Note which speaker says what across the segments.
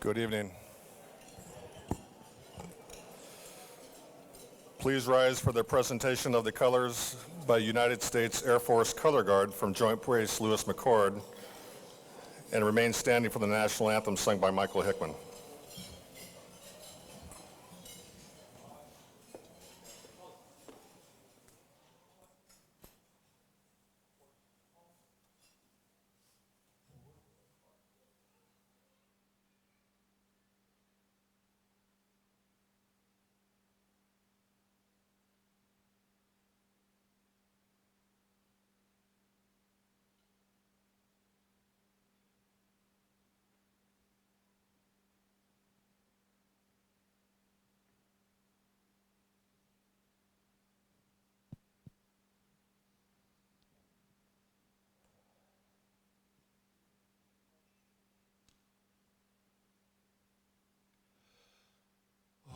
Speaker 1: Good evening. Please rise for the presentation of the colors by United States Air Force Color Guard from Joint Base Lewis McChord, and remain standing for the national anthem sung by Michael Hickman.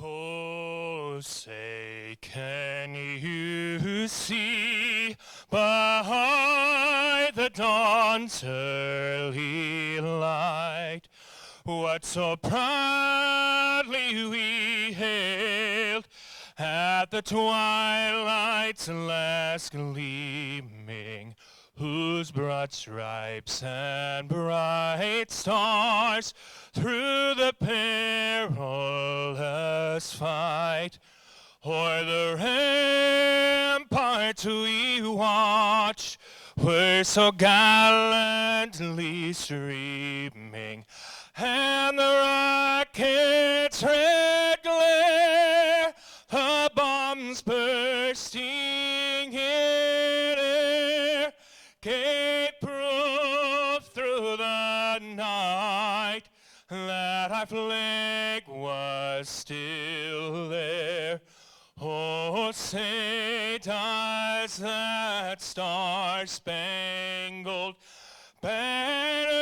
Speaker 2: Oh, say, can you see by the dawn's early light what so proudly we hailed at the twilight's last gleaming, whose broad stripes and bright stars through the perilous fight o'er the ramparts we watch were so gallantly streaming, and the rocket's red glare, the bombs bursting in air, gave proof through the night that our flag was still there. Oh, say, does that star-spangled banner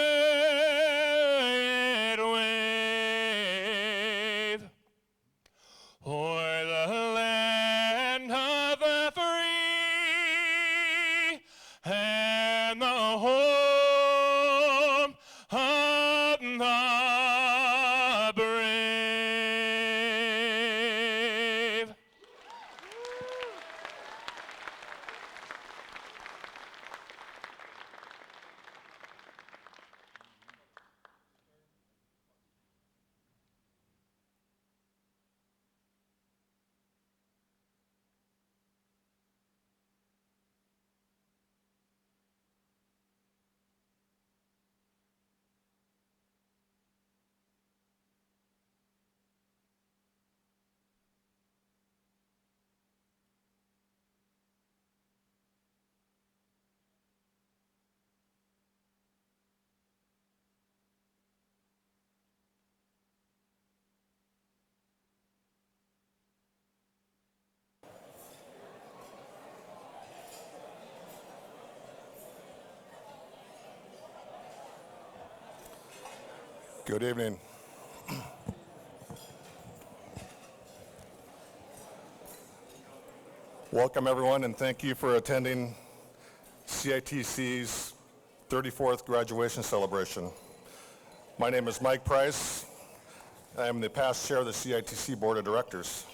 Speaker 2: wave o'er the land of the free and the home of the brave?
Speaker 1: Good evening. Welcome everyone, and thank you for attending CITC's 34th graduation celebration. My name is Mike Price. I am the past chair of the CITC Board of Directors.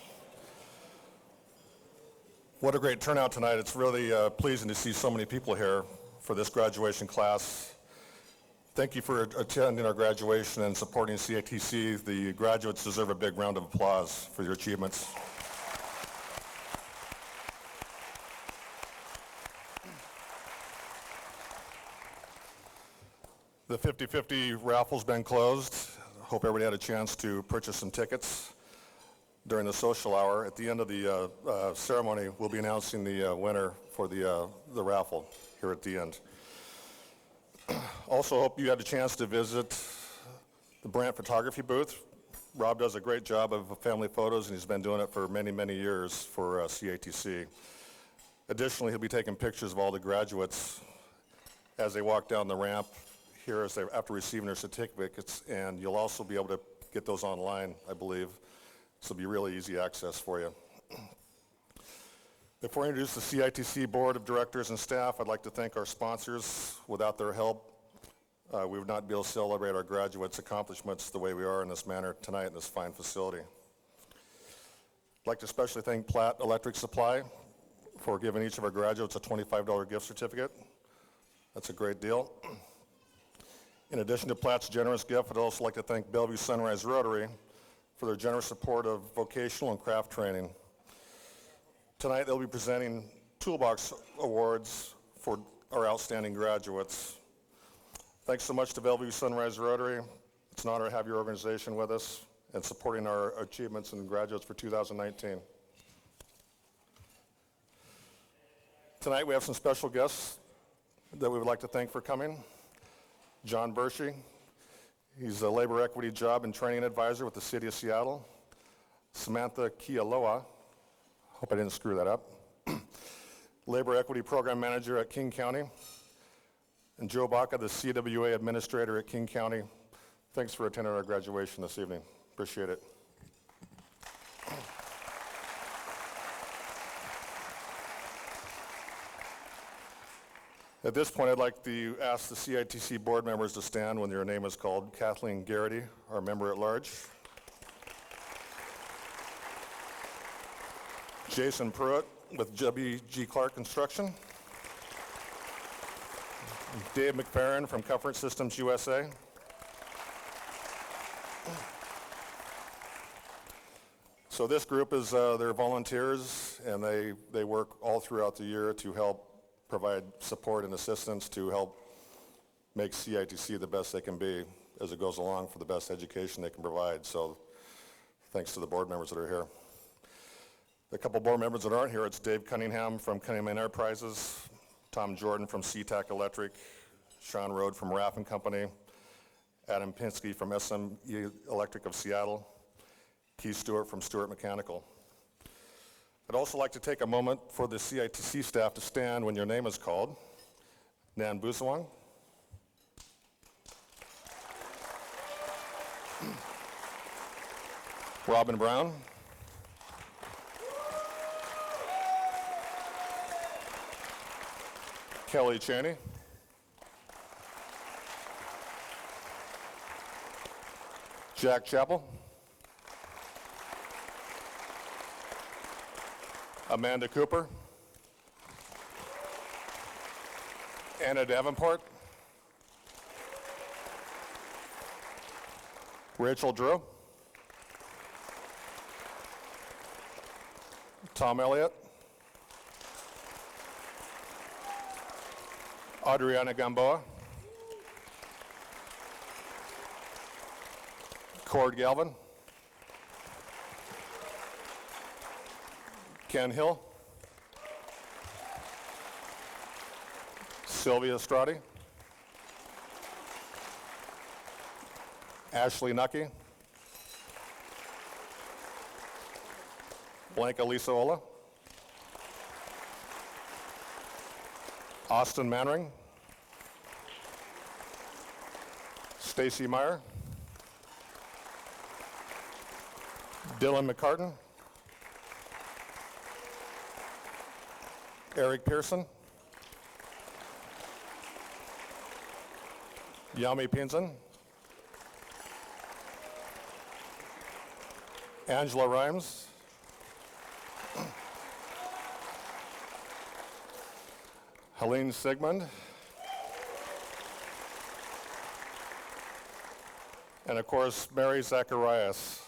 Speaker 1: What a great turnout tonight. It's really pleasing to see so many people here for this graduation class. Thank you for attending our graduation and supporting CITC. The graduates deserve a big round of applause for your achievements. The 50-50 raffle's been closed. Hope everybody had a chance to purchase some tickets during the social hour. At the end of the ceremony, we'll be announcing the winner for the raffle here at the end. Also hope you had a chance to visit the Brandt photography booth. Rob does a great job of family photos, and he's been doing it for many, many years for CITC. Additionally, he'll be taking pictures of all the graduates as they walk down the ramp here after receiving their certificates, and you'll also be able to get those online, I believe. So it'll be really easy access for you. Before I introduce the CITC Board of Directors and staff, I'd like to thank our sponsors. Without their help, we would not be able to celebrate our graduates' accomplishments the way we are in this manner tonight in this fine facility. I'd like to especially thank Platt Electric Supply for giving each of our graduates a $25 gift certificate. That's a great deal. In addition to Platt's generous gift, I'd also like to thank Bellevue Sunrise Rotary for their generous support of vocational and craft training. Tonight they'll be presenting Toolbox Awards for our outstanding graduates. Thanks so much to Bellevue Sunrise Rotary. It's an honor to have your organization with us and supporting our achievements and graduates for 2019. Tonight we have some special guests that we would like to thank for coming. John Bershey, he's a labor equity job and training advisor with the City of Seattle. Samantha Kialoa, hope I didn't screw that up, labor equity program manager at King County. And Joe Baca, the CWA administrator at King County. Thanks for attending our graduation this evening. Appreciate it. At this point, I'd like to ask the CITC board members to stand when your name is called. Kathleen Garrity, our member at large. Jason Pruitt with W.G. Clark Construction. Dave McFerrin from Comfort Systems USA. So this group is they're volunteers, and they work all throughout the year to help provide support and assistance to help make CITC the best they can be as it goes along for the best education they can provide. So thanks to the board members that are here. A couple board members that aren't here, it's Dave Cunningham from Cunningham Enterprises, Tom Jordan from SeaTac Electric, Sean Rode from Raffin Company, Adam Pinsky from SME Electric of Seattle, Keith Stewart from Stewart Mechanical. I'd also like to take a moment for the CITC staff to stand when your name is called. Nan Busawang. Robin Brown. Kelly Chaney. Jack Chappell. Amanda Cooper. Anna Davenport. Rachel Drew. Tom Elliott. Adriana Gamboa. Cord Galvin. Ken Hill. Sylvia Strati. Ashley Nucky. Blanca Lisaola. Austin Mannering. Stacy Meyer. Dylan McCartan. Eric Pearson. Yami Pinson. Angela Rhymes. Helene Sigmund. And of course, Mary Zacharias.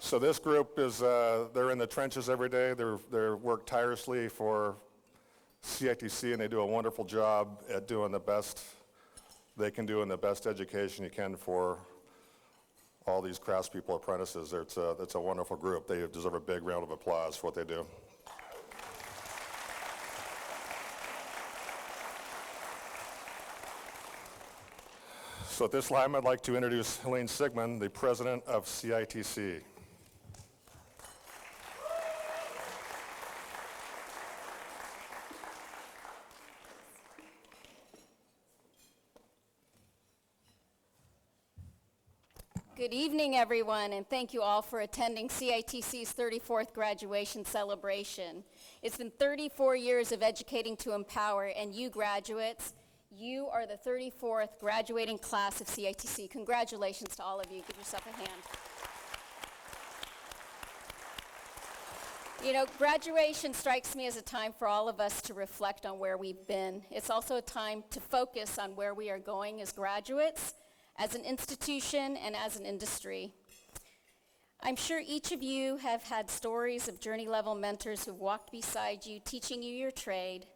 Speaker 1: So this group is, they're in the trenches every day. They work tirelessly for CITC, and they do a wonderful job at doing the best they can do and the best education you can for all these craftspeople apprentices. It's a wonderful group. They deserve a big round of applause for what they do. So at this time, I'd like to introduce Helene Sigmund, the president of CITC.
Speaker 3: Good evening, everyone, and thank you all for attending CITC's 34th graduation celebration. It's been 34 years of educating to empower, and you graduates, you are the 34th graduating class of CITC. Congratulations to all of you. Give yourself a hand. You know, graduation strikes me as a time for all of us to reflect on where we've been. It's also a time to focus on where we are going as graduates, as an institution, and as an industry. I'm sure each of you have had stories of journey-level mentors who've walked beside you, teaching you your trade,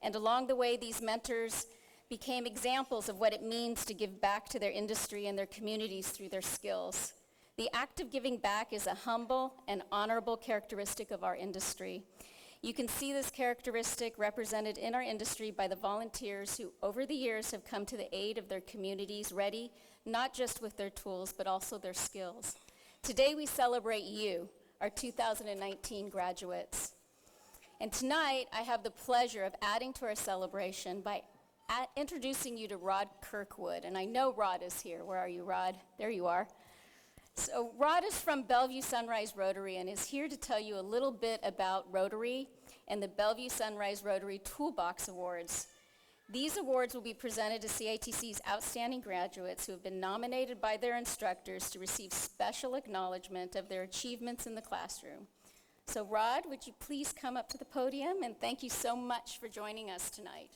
Speaker 3: and along the way, these mentors became examples of what it means to give back to their industry and their communities through their skills. The act of giving back is a humble and honorable characteristic of our industry. You can see this characteristic represented in our industry by the volunteers who over the years have come to the aid of their communities, ready not just with their tools, but also their skills. Today we celebrate you, our 2019 graduates. And tonight I have the pleasure of adding to our celebration by introducing you to Rod Kirkwood. And I know Rod is here. Where are you, Rod? There you are. So Rod is from Bellevue Sunrise Rotary and is here to tell you a little bit about Rotary and the Bellevue Sunrise Rotary Toolbox Awards. These awards will be presented to CITC's outstanding graduates who have been nominated by their instructors to receive special acknowledgement of their achievements in the classroom. So Rod, would you please come up to the podium, and thank you so much for joining us tonight.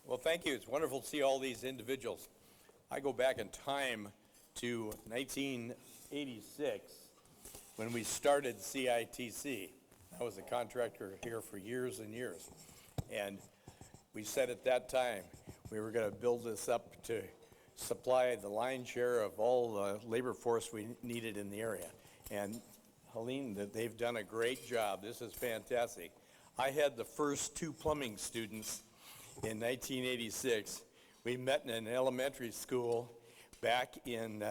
Speaker 4: Well, thank you. It's wonderful to see all these individuals. I go back in time to 1986 when we started CITC. I was a contractor here for years and years. And we said at that time we were going to build this up to supply the lion's share of all the labor force we needed in the area. And Helene, they've done a great job. This is fantastic. I had the first 2 plumbing students in 1986. We met in an elementary school back in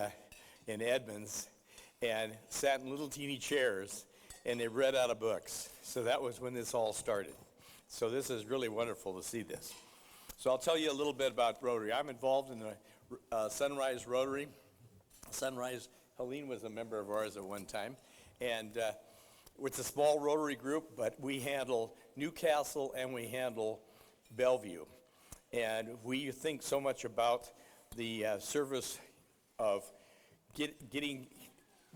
Speaker 4: Edmonds and sat in little teeny chairs, and they read out of books. So that was when this all started. So this is really wonderful to see this. So I'll tell you a little bit about Rotary. I'm involved in the Sunrise Rotary. Sunrise, Helene was a member of ours at one time. And it's a small Rotary group, but we handle Newcastle and we handle Bellevue. And we think so much about the service of getting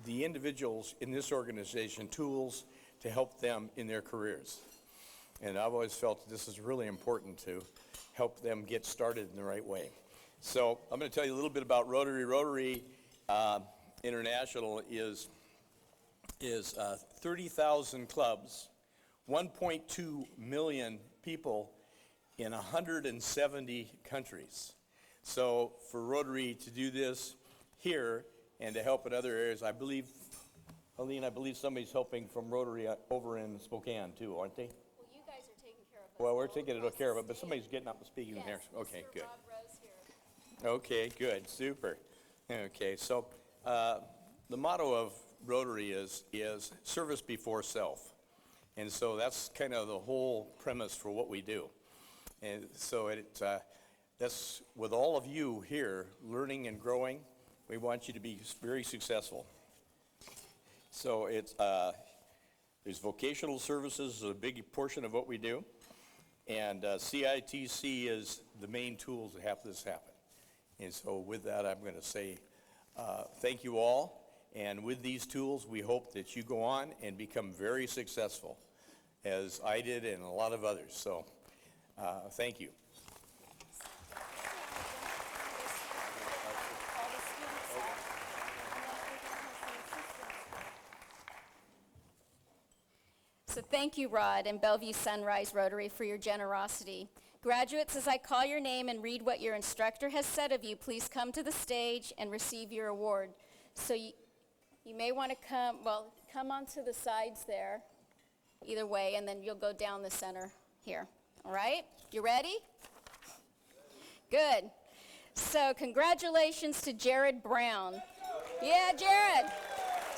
Speaker 4: the individuals in this organization tools to help them in their careers. And I've always felt that this is really important to help them get started in the right way. So I'm going to tell you a little bit about Rotary. Rotary International is 30,000 clubs, 1.2 million people in 170 countries. So for Rotary to do this here and to help in other areas, I believe, Helene, somebody's helping from Rotary over in Spokane too, aren't they?
Speaker 3: Well, you guys are taking care of us.
Speaker 4: Well, we're taking care of it, but somebody's getting up and speaking here. Okay, good.
Speaker 3: Rob Rose here.
Speaker 4: Okay, good, super. Okay, so the motto of Rotary is service before self. And so that's kind of the whole premise for what we do. And so that's with all of you here learning and growing, we want you to be very successful. So there's vocational services, a big portion of what we do. And CITC is the main tools to have this happen. And so with that, I'm going to say thank you all. And with these tools, we hope that you go on and become very successful, as I did and a lot of others. So thank you.
Speaker 3: So thank you, Rod and Bellevue Sunrise Rotary, for your generosity. Graduates, as I call your name and read what your instructor has said of you, please come to the stage and receive your award. So you may want to come onto the sides there, either way, and then you'll go down the center here. All right? You ready? Good. So congratulations to Jared Brown. Yeah, Jared.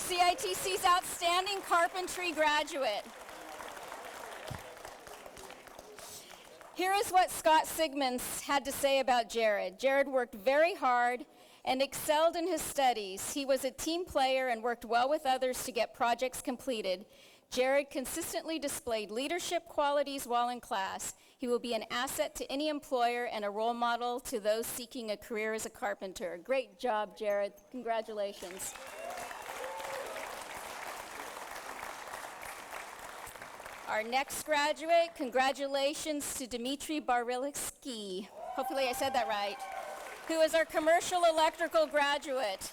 Speaker 3: CITC's outstanding carpentry graduate. Here is what Scott Sigmans had to say about Jared. Jared worked very hard and excelled in his studies. He was a team player and worked well with others to get projects completed. Jared consistently displayed leadership qualities while in class. He will be an asset to any employer and a role model to those seeking a career as a carpenter. Great job, Jared. Congratulations. Our next graduate, congratulations to Dmitry Barilitsky. Hopefully I said that right. Who is our commercial electrical graduate.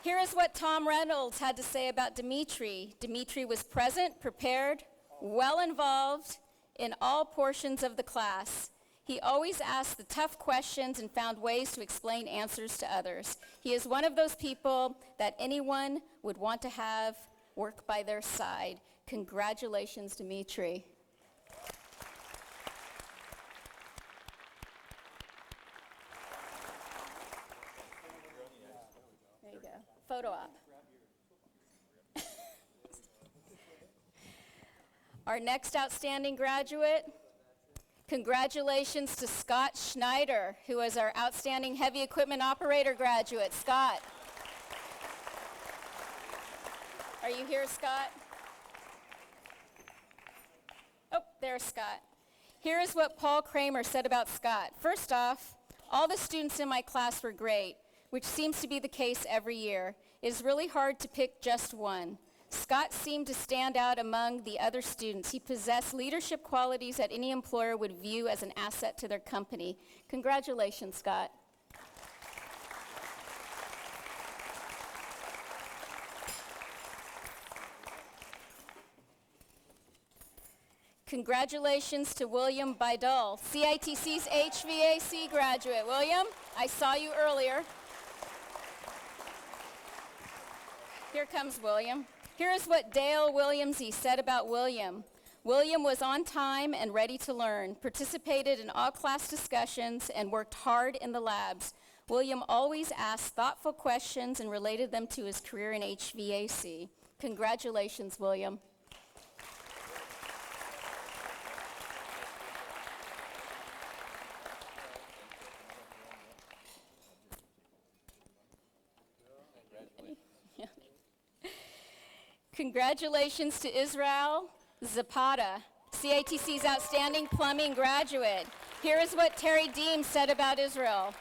Speaker 3: Here is what Tom Reynolds had to say about Dmitry. Dmitry was present, prepared, well involved in all portions of the class. He always asked the tough questions and found ways to explain answers to others. He is one of those people that anyone would want to have work by their side. Congratulations, Dmitry. There you go. Photo op. Our next outstanding graduate, congratulations to Scott Schneider, who is our outstanding heavy equipment operator graduate. Scott. Are you here, Scott? Oh, there's Scott. Here is what Paul Kramer said about Scott. First off, all the students in my class were great, which seems to be the case every year. It is really hard to pick just one. Scott seemed to stand out among the other students. He possessed leadership qualities that any employer would view as an asset to their company. Congratulations, Scott. Congratulations to William Bidal, CITC's HVAC graduate. William, I saw you earlier. Here comes William. Here is what Dale Williamsy said about William. William was on time and ready to learn, participated in all class discussions, and worked hard in the labs. William always asked thoughtful questions and related them to his career in HVAC. Congratulations, William. Congratulations to Israel Zapata, CITC's outstanding plumbing graduate. Here is what Terry Deem said about Israel.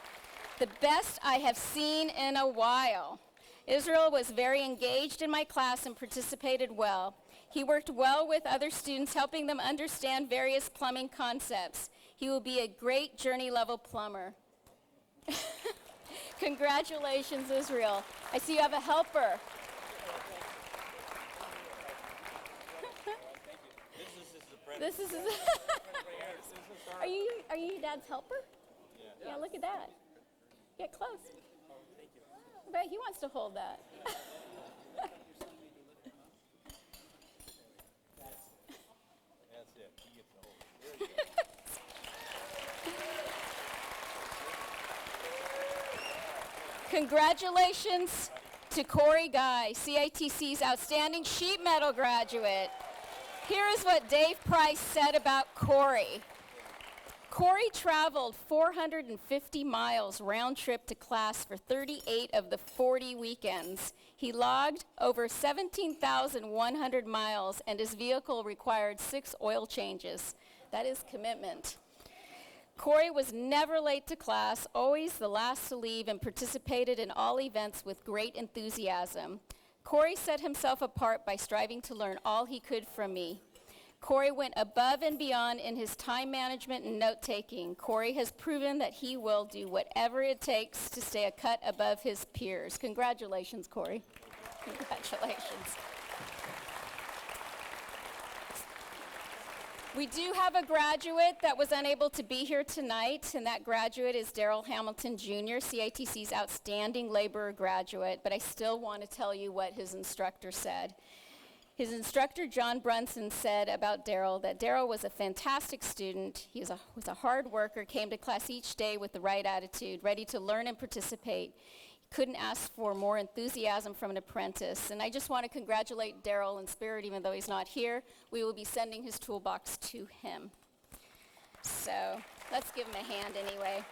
Speaker 3: The best I have seen in a while. Israel was very engaged in my class and participated well. He worked well with other students, helping them understand various plumbing concepts. He will be a great journey-level plumber. Congratulations, Israel. I see you have a helper. This is Are you your dad's helper? Yeah, look at that. Get close. I bet he wants to hold that.
Speaker 4: That's it. He gets the whole. There you go.
Speaker 3: Congratulations to Corey Guy, CITC's outstanding sheet metal graduate. Here is what Dave Price said about Corey. Corey traveled 450 miles round trip to class for 38 of the 40 weekends. He logged over 17,100 miles, and his vehicle required 6 oil changes. That is commitment. Corey was never late to class, always the last to leave, and participated in all events with great enthusiasm. Corey set himself apart by striving to learn all he could from me. Corey went above and beyond in his time management and note-taking. Corey has proven that he will do whatever it takes to stay a cut above his peers. Congratulations, Corey. Congratulations. We do have a graduate that was unable to be here tonight, and that graduate is Daryl Hamilton Jr., CITC's outstanding laborer graduate, but I still want to tell you what his instructor said. His instructor, John Brunson, said about Daryl that Daryl was a fantastic student. He was a hard worker, came to class each day with the right attitude, ready to learn and participate. Couldn't ask for more enthusiasm from an apprentice. And I just want to congratulate Daryl in spirit, even though he's not here. We will be sending his toolbox to him. So let's give him a hand anyway.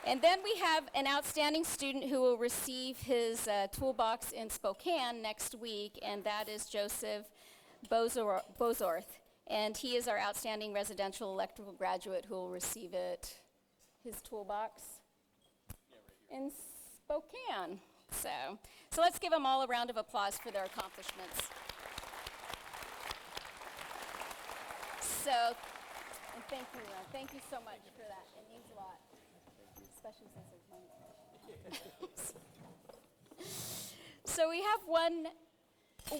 Speaker 3: And then we have an outstanding student who will receive his toolbox in Spokane next week, and that is Joseph Bozorth. And he is our outstanding residential electrical graduate who will receive his toolbox in Spokane. So let's give them all a round of applause for their accomplishments. So, and thank you so much for that. It means a lot. Especially since there's money. So we have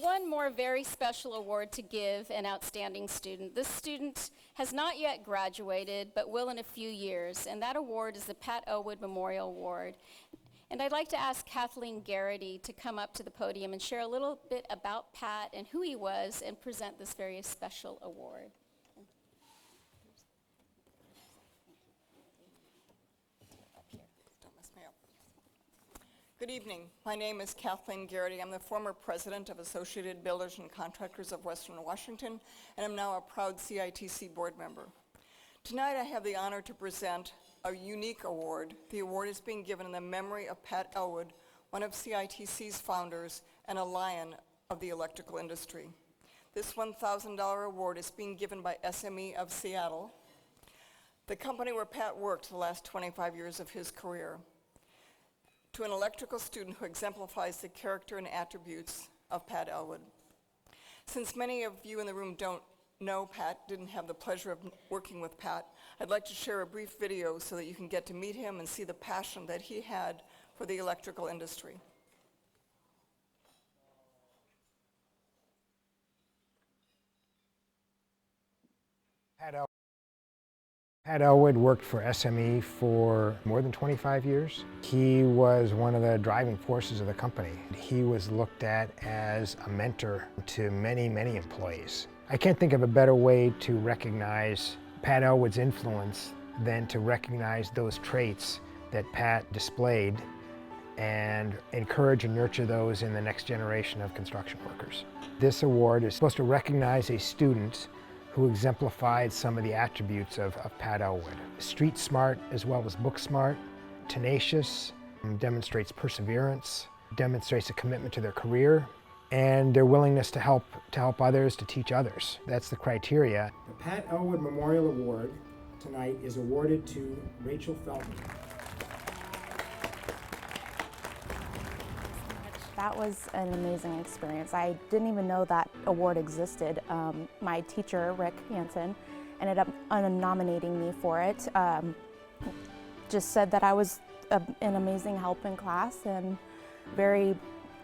Speaker 3: one more very special award to give an outstanding student. This student has not yet graduated, but will in a few years, and that award is the Pat Elwood Memorial Award. And I'd like to ask Kathleen Garrity to come up to the podium and share a little bit about Pat and who he was and present this very special award.
Speaker 5: Good evening. My name is Kathleen Garrity. I'm the former president of Associated Builders and Contractors of Western Washington, and I'm now a proud CITC board member. Tonight I have the honor to present a unique award. The award is being given in the memory of Pat Elwood, one of CITC's founders and a lion of the electrical industry. This $1,000 award is being given by SME of Seattle, the company where Pat worked the last 25 years of his career, to an electrical student who exemplifies the character and attributes of Pat Elwood. Since many of you in the room don't know Pat, didn't have the pleasure of working with Pat, I'd like to share a brief video so that you can get to meet him and see the passion that he had for the electrical industry.
Speaker 6: Pat Elwood worked for SME for more than 25 years. He was one of the driving forces of the company. He was looked at as a mentor to many, many employees. I can't think of a better way to recognize Pat Elwood's influence than to recognize those traits that Pat displayed and encourage and nurture those in the next generation of construction workers. This award is supposed to recognize a student who exemplified some of the attributes of Pat Elwood. Street smart as well as book smart, tenacious, demonstrates perseverance, demonstrates a commitment to their career, and their willingness to help others, to teach others. That's the criteria. The Pat Elwood Memorial Award tonight is awarded to Rachel Feltman.
Speaker 7: That was an amazing experience. I didn't even know that award existed. My teacher, Rick Hansen, ended up nominating me for it. Just said that I was an amazing help in class and very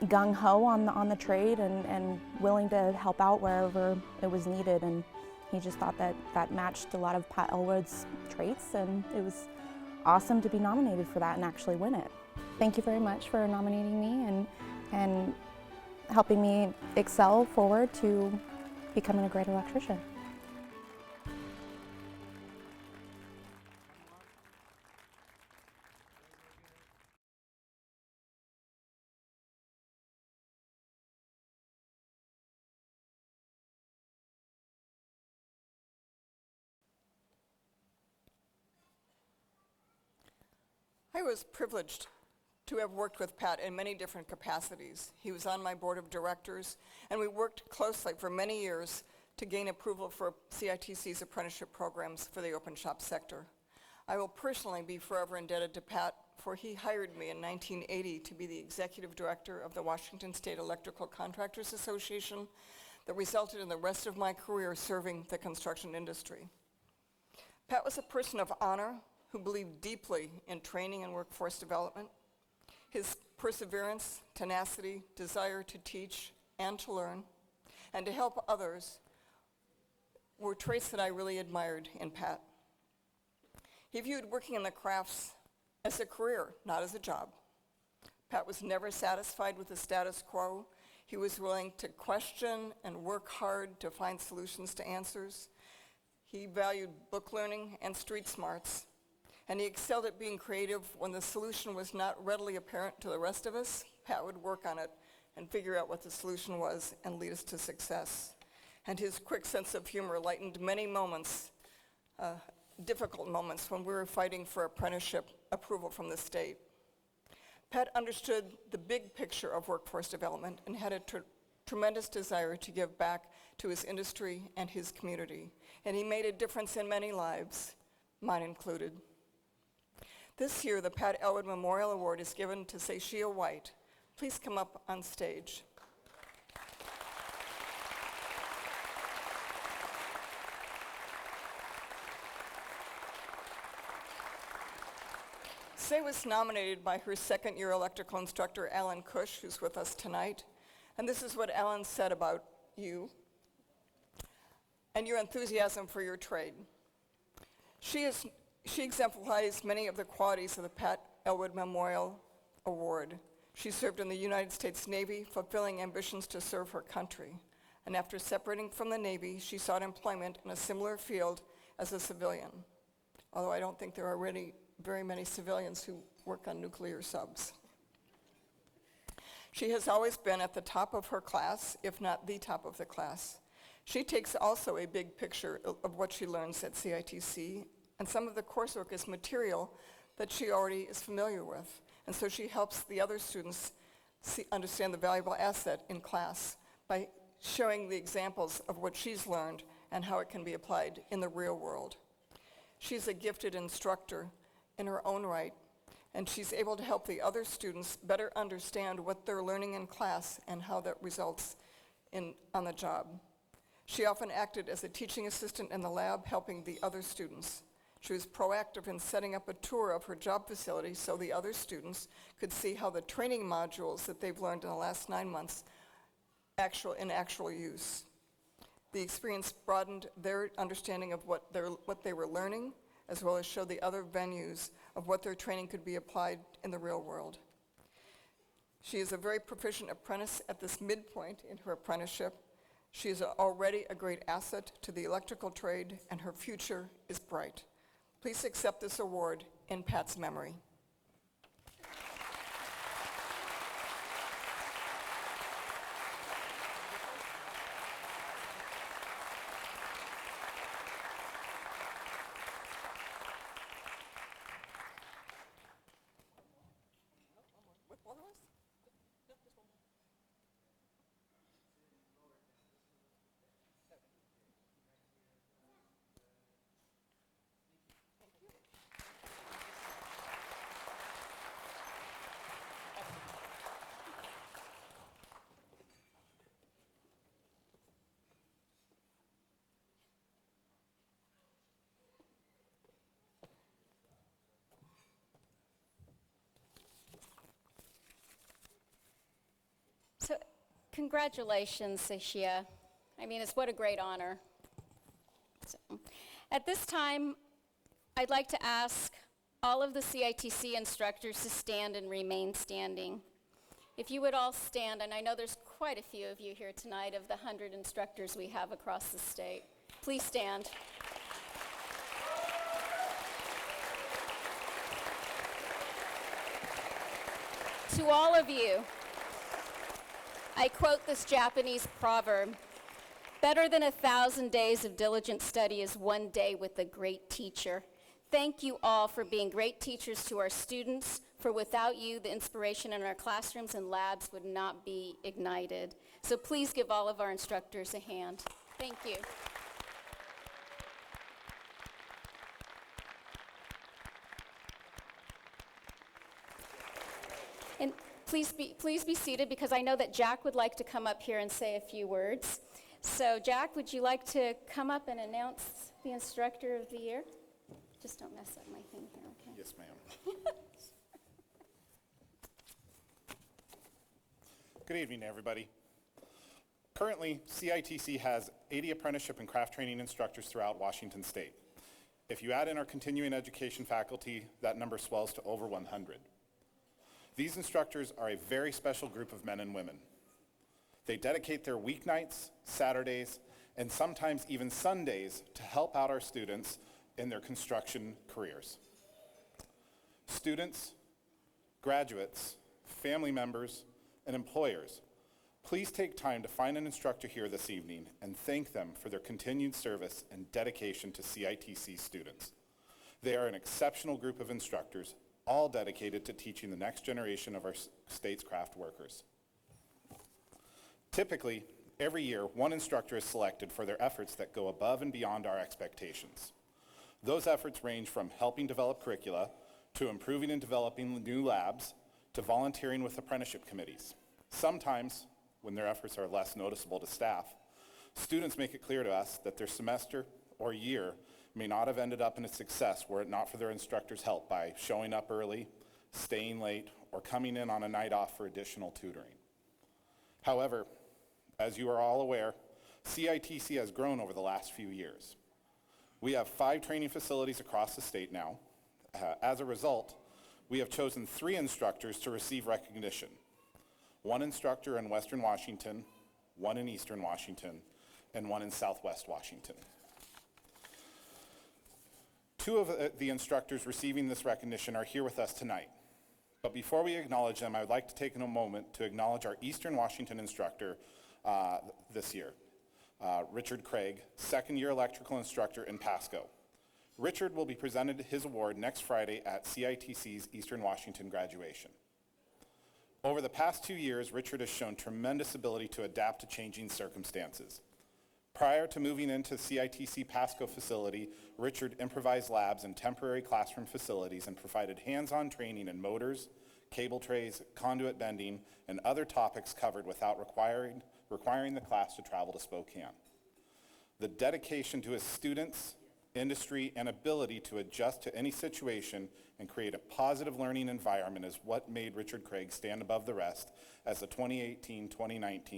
Speaker 7: gung-ho on the trade and willing to help out wherever it was needed. And he just thought that matched a lot of Pat Elwood's traits, and it was awesome to be nominated for that and actually win it. Thank you very much for nominating me and helping me excel forward to becoming a great electrician.
Speaker 5: I was privileged to have worked with Pat in many different capacities. He was on my board of directors, and we worked closely for many years to gain approval for CITC's apprenticeship programs for the open shop sector. I will personally be forever indebted to Pat, for he hired me in 1980 to be the executive director of the Washington State Electrical Contractors Association that resulted in the rest of my career serving the construction industry. Pat was a person of honor who believed deeply in training and workforce development. His perseverance, tenacity, desire to teach and to learn, and to help others were traits that I really admired in Pat. He viewed working in the crafts as a career, not as a job. Pat was never satisfied with the status quo. He was willing to question and work hard to find solutions to answers. He valued book learning and street smarts. And he excelled at being creative. When the solution was not readily apparent to the rest of us, Pat would work on it and figure out what the solution was and lead us to success. And his quick sense of humor lightened many moments, difficult moments when we were fighting for apprenticeship approval from the state. Pat understood the big picture of workforce development and had a tremendous desire to give back to his industry and his community. And he made a difference in many lives, mine included. This year, the Pat Elwood Memorial Award is given to Sashia White. Please come up on stage. Say was nominated by her second-year electrical instructor, Alan Cush, who's with us tonight. And this is what Alan said about you and your enthusiasm for your trade. She exemplifies many of the qualities of the Pat Elwood Memorial Award. She served in the United States Navy, fulfilling ambitions to serve her country. And after separating from the Navy, she sought employment in a similar field as a civilian. Although I don't think there are really very many civilians who work on nuclear subs. She has always been at the top of her class, if not the top of the class. She takes also a big picture of what she learns at CITC, and some of the coursework is material that she already is familiar with. And so she helps the other students understand the valuable asset in class by showing the examples of what she's learned and how it can be applied in the real world. She's a gifted instructor in her own right, and she's able to help the other students better understand what they're learning in class and how that results on the job. She often acted as a teaching assistant in the lab, helping the other students. She was proactive in setting up a tour of her job facility so the other students could see how the training modules that they've learned in the last 9 months in actual use. The experience broadened their understanding of what they were learning, as well as showed the other venues of what their training could be applied in the real world. She is a very proficient apprentice at this midpoint in her apprenticeship. She is already a great asset to the electrical trade, and her future is bright. Please accept this award in Pat's memory.
Speaker 3: So, congratulations, Sashia. I mean, what a great honor. So, at this time, I'd like to ask all of the CITC instructors to stand and remain standing. If you would all stand, and I know there's quite a few of you here tonight of the 100 instructors we have across the state. Please stand. To all of you, I quote this Japanese proverb, "Better than 1,000 days of diligent study is one day with a great teacher." Thank you all for being great teachers to our students, for without you, the inspiration in our classrooms and labs would not be ignited. So please give all of our instructors a hand. Thank you. And please be seated, because I know that Jack would like to come up here and say a few words. So Jack, would you like to come up and announce the Instructor of the Year? Just don't mess up my thing here, okay?
Speaker 8: Yes, ma'am. Good evening, everybody. Currently, CITC has 80 apprenticeship and craft training instructors throughout Washington State. If you add in our continuing education faculty, that number swells to over 100. These instructors are a very special group of men and women. They dedicate their weeknights, Saturdays, and sometimes even Sundays to help out our students in their construction careers. Students, graduates, family members, and employers, please take time to find an instructor here this evening and thank them for their continued service and dedication to CITC students. They are an exceptional group of instructors, all dedicated to teaching the next generation of our state's craft workers. Typically, every year, one instructor is selected for their efforts that go above and beyond our expectations. Those efforts range from helping develop curricula, to improving and developing new labs, to volunteering with apprenticeship committees. Sometimes, when their efforts are less noticeable to staff, students make it clear to us that their semester or year may not have ended up in a success were it not for their instructor's help by showing up early, staying late, or coming in on a night off for additional tutoring. However, as you are all aware, CITC has grown over the last few years. We have 5 training facilities across the state now. As a result, we have chosen 3 instructors to receive recognition. 1 instructor in Western Washington, 1 in Eastern Washington, and 1 in Southwest Washington. 2 of the instructors receiving this recognition are here with us tonight. But before we acknowledge them, I would like to take a moment to acknowledge our Eastern Washington instructor this year, Richard Craig, 2nd-year electrical instructor in Pasco. Richard will be presented his award next Friday at CITC's Eastern Washington graduation. Over the past 2 years, Richard has shown tremendous ability to adapt to changing circumstances. Prior to moving into the CITC Pasco facility, Richard improvised labs and temporary classroom facilities and provided hands-on training in motors, cable trays, conduit bending, and other topics covered without requiring the class to travel to Spokane. The dedication to his students, industry, and ability to adjust to any situation and create a positive learning environment is what made Richard Craig stand above the rest as the 2018-2019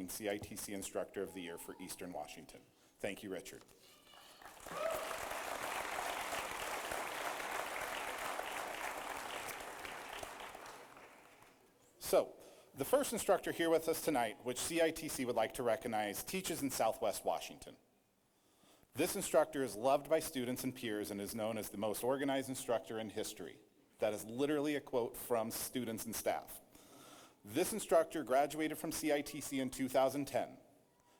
Speaker 8: CITC Instructor of the Year for Eastern Washington. Thank you, Richard. So, the first instructor here with us tonight, which CITC would like to recognize, teaches in Southwest Washington. This instructor is loved by students and peers and is known as the most organized instructor in history. That is literally a quote from students and staff. This instructor graduated from CITC in 2010.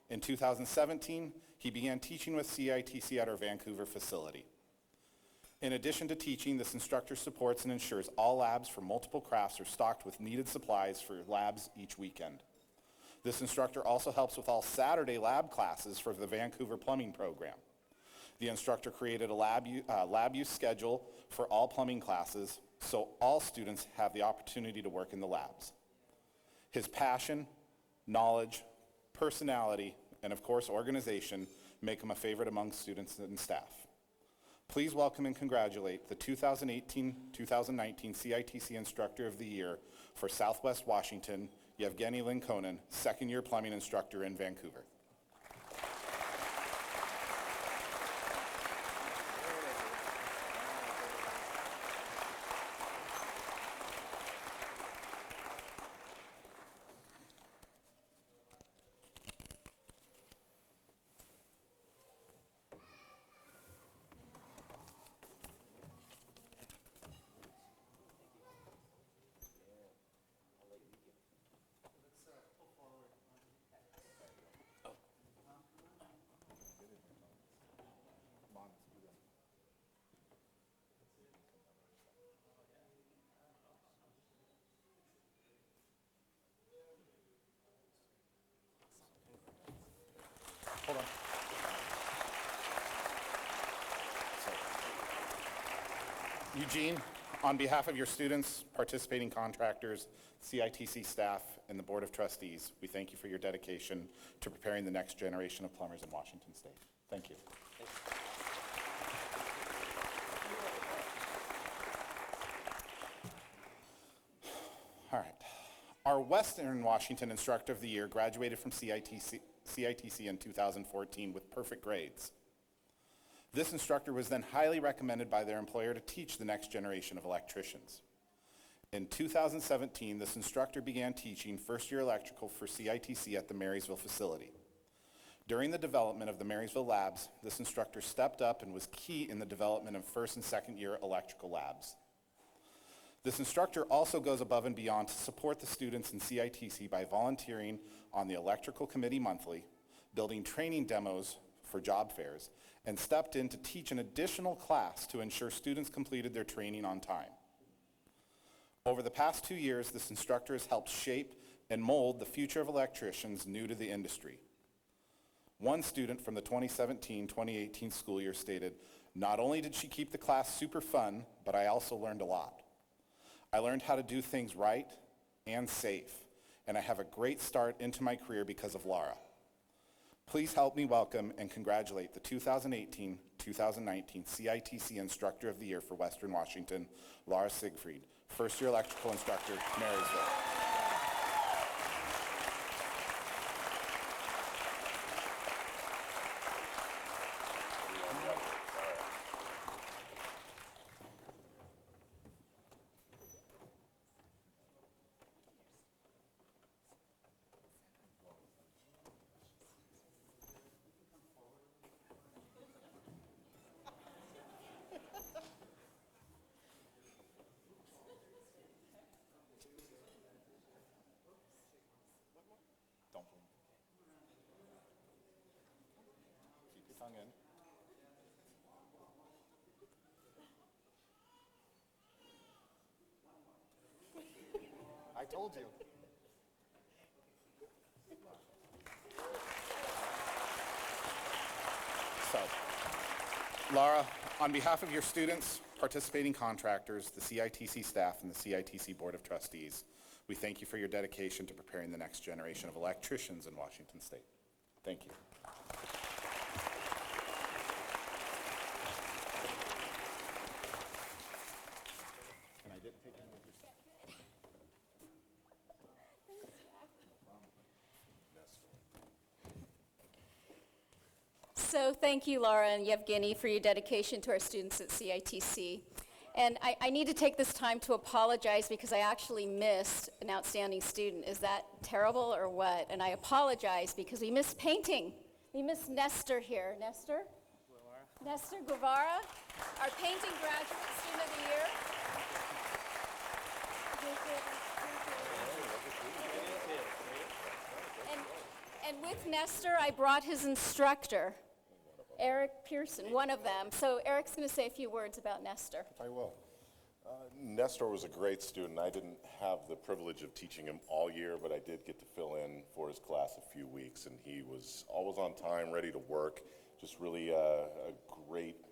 Speaker 8: In 2017, he began teaching with CITC at our Vancouver facility. In addition to teaching, this instructor supports and ensures all labs for multiple crafts are stocked with needed supplies for labs each weekend. This instructor also helps with all Saturday lab classes for the Vancouver plumbing program. The instructor created a lab use schedule for all plumbing classes so all students have the opportunity to work in the labs. His passion, knowledge, personality, and of course organization make him a favorite among students and staff. Please welcome and congratulate the 2018-2019 CITC Instructor of the Year for Southwest Washington, Yevgeny Linkonen, 2nd-year plumbing instructor in Vancouver. Hold on. Eugene, on behalf of your students, participating contractors, CITC staff, and the Board of Trustees, we thank you for your dedication to preparing the next generation of plumbers in Washington State. Thank you. All right. Our Western Washington Instructor of the Year graduated from CITC in 2014 with perfect grades. This instructor was then highly recommended by their employer to teach the next generation of electricians. In 2017, this instructor began teaching first-year electrical for CITC at the Marysville facility. During the development of the Marysville labs, this instructor stepped up and was key in the development of first and second-year electrical labs. This instructor also goes above and beyond to support the students in CITC by volunteering on the electrical committee monthly, building training demos for job fairs, and stepped in to teach an additional class to ensure students completed their training on time. Over the past 2 years, this instructor has helped shape and mold the future of electricians new to the industry. One student from the 2017-2018 school year stated, "Not only did she keep the class super fun, but I also learned a lot. I learned how to do things right and safe, and I have a great start into my career because of Laura." Please help me welcome and congratulate the 2018-2019 CITC Instructor of the Year for Western Washington, Laura Siegfried, first-year electrical instructor, Marysville. Keep your tongue in. I told you. So, Laura, on behalf of your students, participating contractors, the CITC staff, and the CITC Board of Trustees, we thank you for your dedication to preparing the next generation of electricians in Washington State. Thank you. And I didn't take any of your stuff.
Speaker 3: So thank you, Laura and Yevgeny, for your dedication to our students at CITC. And I need to take this time to apologize because I actually missed an outstanding student. Is that terrible or what? And I apologize because we missed painting. We missed Nestor here. Nestor? Nestor Guevara, our painting graduate student of the year. And with Nestor, I brought his instructor, Eric Pearson, one of them. So Eric's going to say a few words about Nestor.
Speaker 9: I will. Nestor was a great student. I didn't have the privilege of teaching him all year, but I did get to fill in for his class a few weeks, and he was always on time, ready to work, just really a great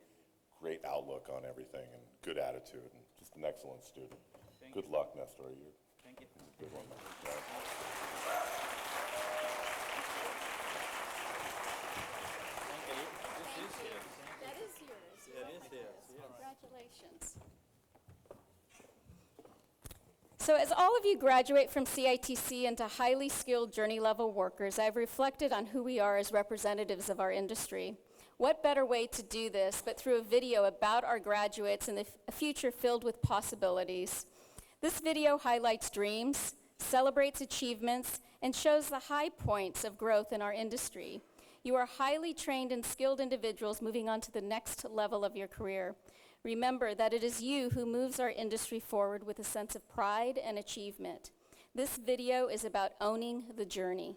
Speaker 9: outlook on everything and good attitude, and just an excellent student. Good luck, Nestor. Thank you. A good one. Yeah.
Speaker 3: That is yours. Congratulations. So as all of you graduate from CITC into highly skilled journey-level workers, I've reflected on who we are as representatives of our industry. What better way to do this but through a video about our graduates and a future filled with possibilities. This video highlights dreams, celebrates achievements, and shows the high points of growth in our industry. You are highly trained and skilled individuals moving on to the next level of your career. Remember that it is you who moves our industry forward with a sense of pride and achievement. This video is about owning the journey.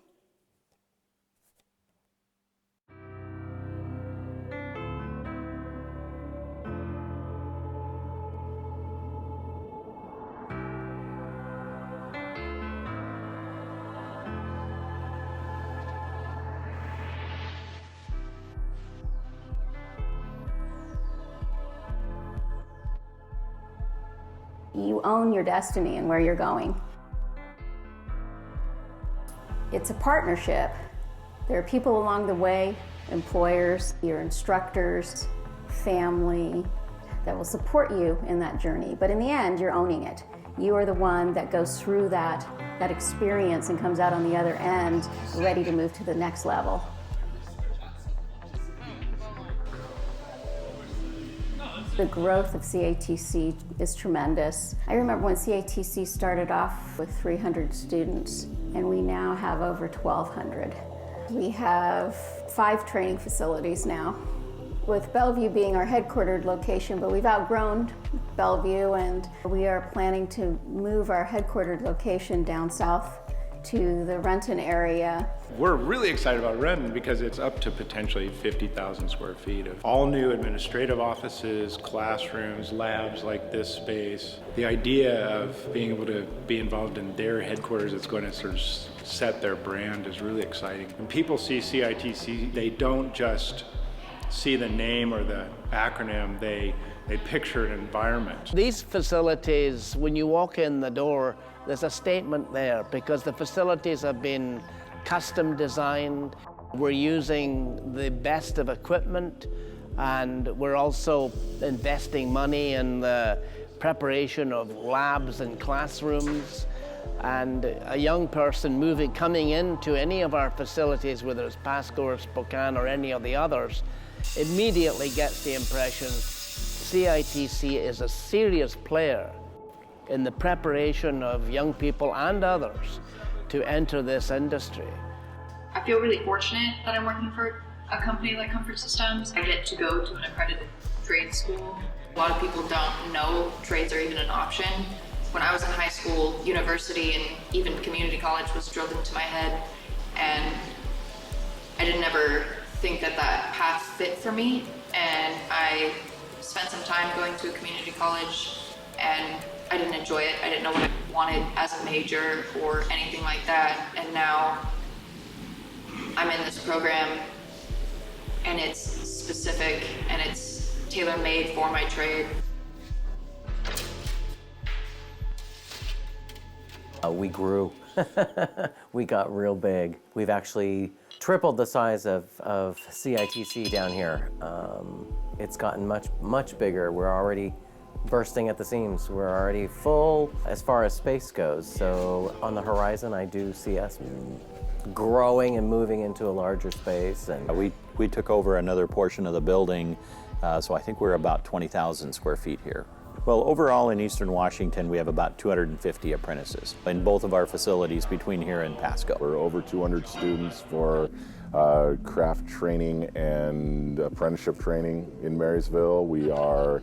Speaker 3: You own your destiny and where you're going. It's a partnership. There are people along the way, employers, your instructors, family, that will support you in that journey. But in the end, you're owning it. You are the one that goes through that experience and comes out on the other end ready to move to the next level. The growth of CITC is tremendous. I remember when CITC started off with 300 students, and we now have over 1,200. We have 5 training facilities now. with Bellevue being our headquartered location, but we've outgrown Bellevue and we are planning to move our headquartered location down south to the Renton area.
Speaker 10: We're really excited about Renton because it's up to potentially 50,000 square feet of all new administrative offices, classrooms, labs like this space. The idea of being able to be involved in their headquarters that's going to sort of set their brand is really exciting. When people see CITC, they don't just see the name or the acronym, they picture an environment.
Speaker 11: These facilities, when you walk in the door, there's a statement there because the facilities have been custom designed. We're using the best of equipment, and we're also investing money in the preparation of labs and classrooms. And a young person coming into any of our facilities, whether it's Pasco or Spokane or any of the others, immediately gets the impression CITC is a serious player in the preparation of young people and others to enter this industry.
Speaker 12: I feel really fortunate that I'm working for a company like Comfort Systems. I get to go to an accredited trade school. A lot of people don't know trades are even an option. When I was in high school, university, and even community college was drilled into my head, and I didn't ever think that path fit for me. And I spent some time going to a community college, and I didn't enjoy it. I didn't know what I wanted as a major or anything like that. And now I'm in this program, and it's specific and it's tailor-made for my trade.
Speaker 13: We grew. We got real big. We've actually tripled the size of CITC down here. It's gotten much bigger. We're already bursting at the seams. We're already full as far as space goes. So on the horizon, I do see us growing and moving into a larger space. And
Speaker 14: we took over another portion of the building, so I think we're about 20,000 square feet here. Well, overall in Eastern Washington, we have about 250 apprentices in both of our facilities between here and Pasco.
Speaker 9: We're over 200 students for craft training and apprenticeship training in Marysville. We are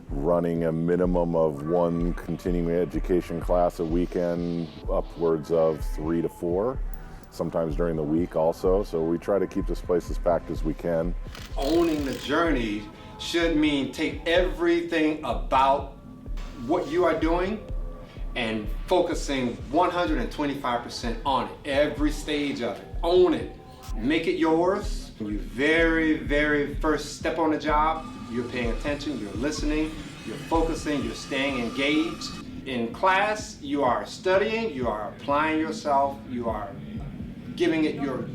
Speaker 9: running a minimum of one continuing education class a weekend, upwards of 3 to 4, sometimes during the week also. So we try to keep this place as packed as we can.
Speaker 15: Owning the journey should mean take everything about what you are doing and focusing 125% on it, every stage of it. Own it, make it yours. When you very first step on the job, you're paying attention, you're listening, you're focusing, you're staying engaged. In class, you are studying, you are applying yourself, you are giving it your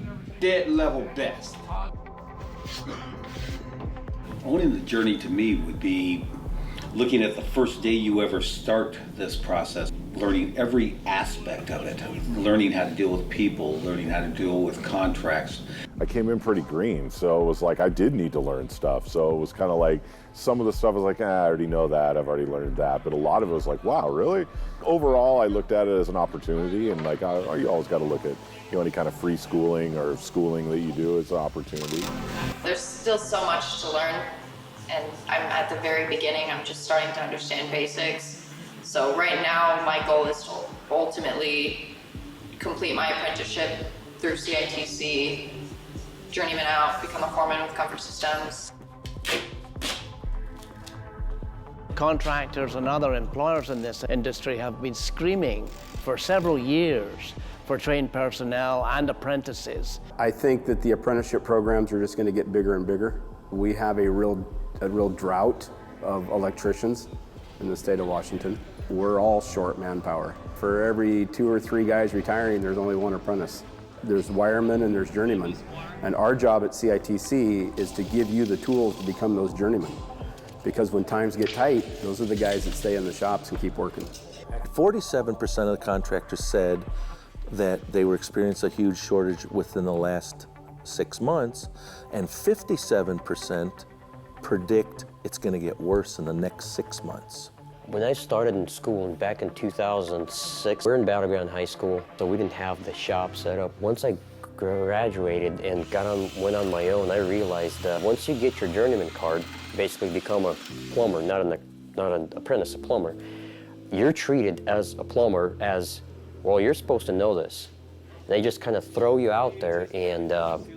Speaker 15: dead level best.
Speaker 16: Owning the journey to me would be looking at the first day you ever start this process, learning every aspect of it, learning how to deal with people, learning how to deal with contracts.
Speaker 9: I came in pretty green, so it was like I did need to learn stuff. So it was kind of like some of the stuff was like, I already know that, I've already learned that. But a lot of it was like, wow, really? Overall, I looked at it as an opportunity, and like you always got to look at any kind of free schooling or schooling that you do as an opportunity.
Speaker 12: There's still so much to learn, and I'm at the very beginning. I'm just starting to understand basics. So right now, my goal is to ultimately complete my apprenticeship through CITC, journeyman out, become a foreman with Comfort Systems.
Speaker 11: Contractors and other employers in this industry have been screaming for several years for trained personnel and apprentices.
Speaker 17: I think that the apprenticeship programs are just going to get bigger and bigger. We have a real drought of electricians in the state of Washington. We're all short manpower. For every 2 or 3 guys retiring, there's only 1 apprentice. There's wiremen and there's journeymen. And our job at CITC is to give you the tools to become those journeymen. Because when times get tight, those are the guys that stay in the shops and keep working.
Speaker 14: 47% of the contractors said that they were experiencing a huge shortage within the last 6 months, and 57% predict it's going to get worse in the next 6 months.
Speaker 18: When I started in school back in 2006, we were in Battleground High School, so we didn't have the shop set up. Once I graduated and went on my own, I realized once you get your journeyman card, basically become a plumber, not an apprentice, a plumber, you're treated as a plumber as, well, you're supposed to know this. They just kind of throw you out there and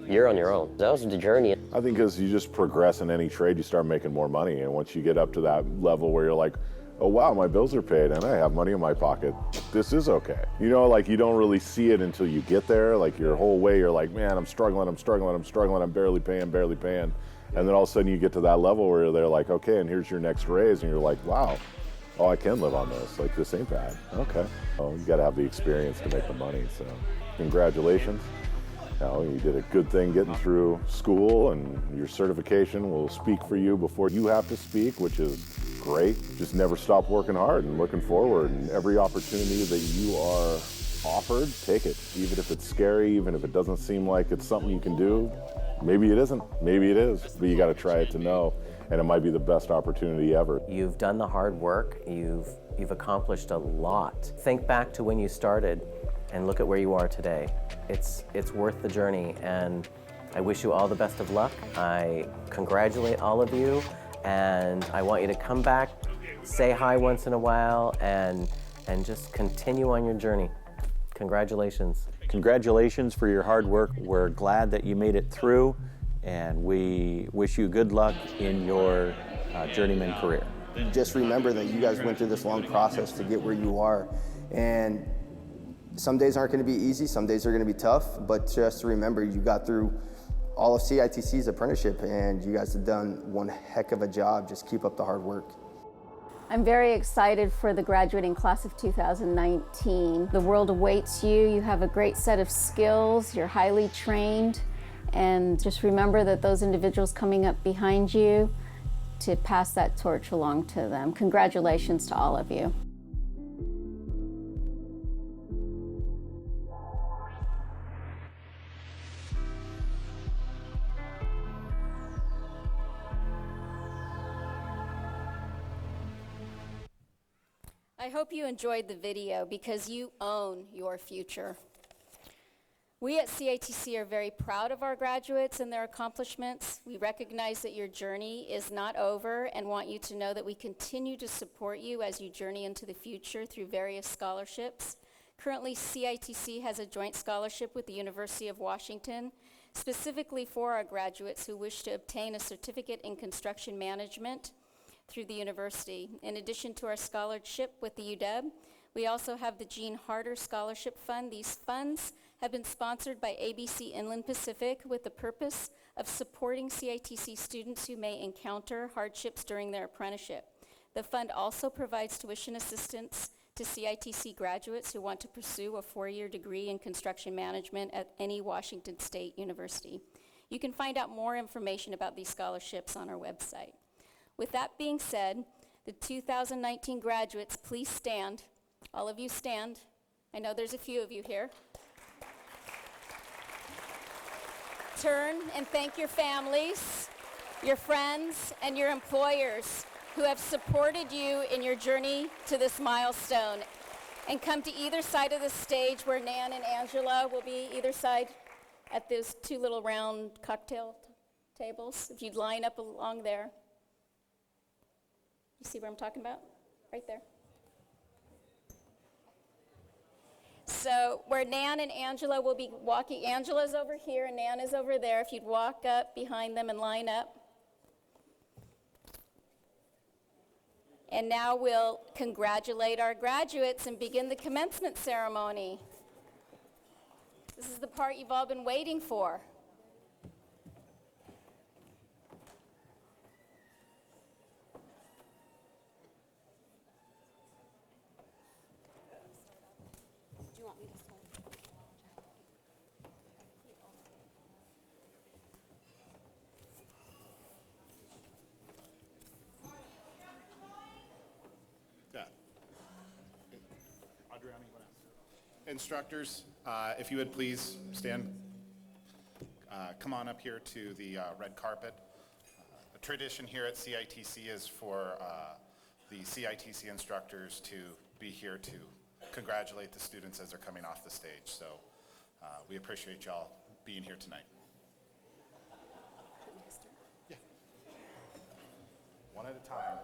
Speaker 18: you're on your own. That was the journey.
Speaker 9: I think as you just progress in any trade, you start making more money. And once you get up to that level where you're like, oh wow, my bills are paid and I have money in my pocket, this is okay. You know, like you don't really see it until you get there. Like your whole way, you're like, man, I'm struggling, I'm barely paying. And then all of a sudden you get to that level where they're like, okay, and here's your next raise. And you're like, wow, oh, I can live on this. Like, this ain't bad. Okay. Oh, you got to have the experience to make the money. So congratulations. You know, you did a good thing getting through school, and your certification will speak for you before you have to speak, which is great. Just never stop working hard and looking forward. And every opportunity that you are offered, take it. Even if it's scary, even if it doesn't seem like it's something you can do. Maybe it isn't, maybe it is, but you got to try it to know. And it might be the best opportunity ever.
Speaker 13: You've done the hard work. You've accomplished a lot. Think back to when you started and look at where you are today. It's worth the journey, and I wish you all the best of luck. I congratulate all of you, and I want you to come back, say hi once in a while, and just continue on your journey. Congratulations.
Speaker 14: Congratulations for your hard work. We're glad that you made it through, and we wish you good luck in your journeyman career.
Speaker 19: Just remember that you guys went through this long process to get where you are, and some days aren't going to be easy, some days are going to be tough, but just remember you got through all of CITC's apprenticeship and you guys have done one heck of a job. Just keep up the hard work.
Speaker 3: I'm very excited for the graduating class of 2019. The world awaits you. You have a great set of skills. You're highly trained. And just remember that those individuals coming up behind you, to pass that torch along to them. Congratulations to all of you. I hope you enjoyed the video because you own your future. We at CITC are very proud of our graduates and their accomplishments. We recognize that your journey is not over and want you to know that we continue to support you as you journey into the future through various scholarships. Currently, CITC has a joint scholarship with the University of Washington, specifically for our graduates who wish to obtain a certificate in construction management through the university. In addition to our scholarship with the UW, we also have the Gene Harder Scholarship Fund. These funds have been sponsored by ABC Inland Pacific with the purpose of supporting CITC students who may encounter hardships during their apprenticeship. The fund also provides tuition assistance to CITC graduates who want to pursue a 4-year degree in construction management at any Washington State university. You can find out more information about these scholarships on our website. With that being said, the 2019 graduates, please stand. All of you stand. I know there's a few of you here. Turn and thank your families, your friends, and your employers who have supported you in your journey to this milestone. And come to either side of the stage where Nan and Angela will be either side at those 2 little round cocktail tables. If you'd line up along there. You see what I'm talking about? Right there. So where Nan and Angela will be walking, Angela's over here and Nan is over there. If you'd walk up behind them and line up. And now we'll congratulate our graduates and begin the commencement ceremony. This is the part you've all been waiting for.
Speaker 8: Instructors, if you would please stand. Come on up here to the red carpet. The tradition here at CITC is for the CITC instructors to be here to congratulate the students as they're coming off the stage. So we appreciate y'all being here tonight. Yeah. One at a time.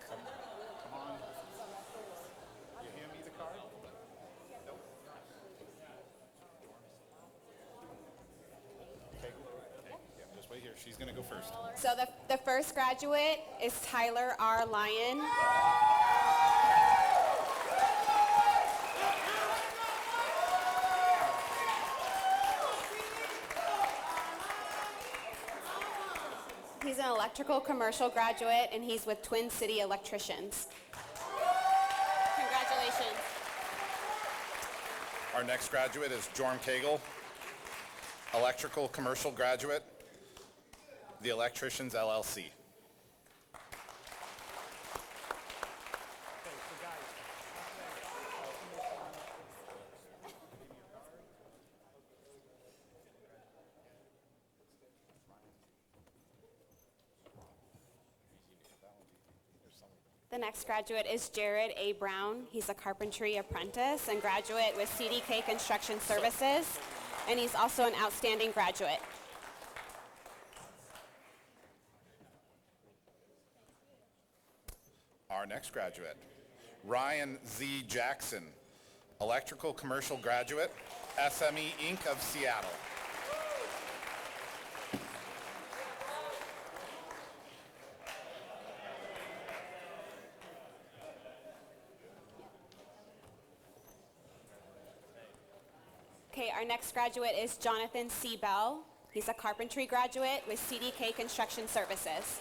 Speaker 8: Come on. You hand me the card? Nope. Okay. Yeah, just wait here. She's going to go first.
Speaker 20: So the first graduate is Tyler R. Lyon. He's an electrical commercial graduate, and he's with Twin City Electricians. Congratulations.
Speaker 8: Our next graduate is Jorm Cagle, electrical commercial graduate, the Electricians LLC.
Speaker 20: The next graduate is Jared A. Brown. He's a carpentry apprentice and graduate with CDK Construction Services, and he's also an outstanding graduate.
Speaker 8: Our next graduate, Ryan Z. Jackson, electrical commercial graduate, SME Inc. of Seattle.
Speaker 20: Okay, our next graduate is Jonathan C. Bell. He's a carpentry graduate with CDK Construction Services.